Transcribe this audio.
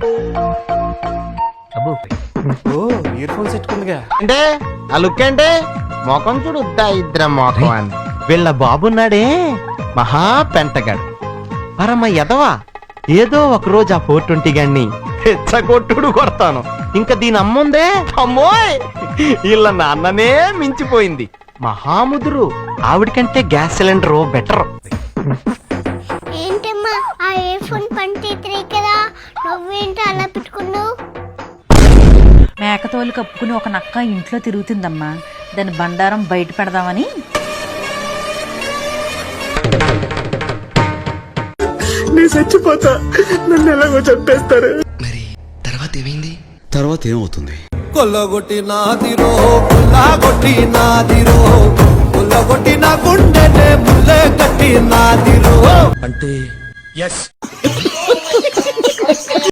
ఓ ear phones పెట్టుకుందిగా. అంటే ఆ look అంటే మొఖం చూడుద్దా ఇద్దర మొఖం అని. వీళ్ళ బాబున్నాడే మహా పెంటగాడు, పరమ ఎదవా. ఏదో ఒక రోజు ఆ 420 గన్ని కొట్టుడు కొడతాను. ఇంకా దీని అమ్ముందే అమ్మోయ్, వీళ్ళ నాన్ననే మించిపోయింది. మహాముదురు. ఆవిడకంటే గ్యాస్ సిలిండర్ బెటర్. ఏంటమ్మా ఆ ఇయర్ ఫోన్ పంటే కదా, నువ్వేంటి అలా పెట్టుకున్నావు? మేకతోలు కప్పుకుని ఒక నక్క ఇంట్లో తిరుగుతుందమ్మా, దాని బండారం బయట పెడదామని. నేను చచ్చిపోతా, నన్ను ఎలాగో చంపేస్తారు. మరి తర్వాత ఏమైంది? తర్వాత ఏమవుతుంది? కొల్లగొట్టి నాదిరో, కొల్లగొట్టి నాదిరో, కొల్లగొట్టి నా గుండెనే ముల్లె కట్టి నాదిరో. అంటే ఎస్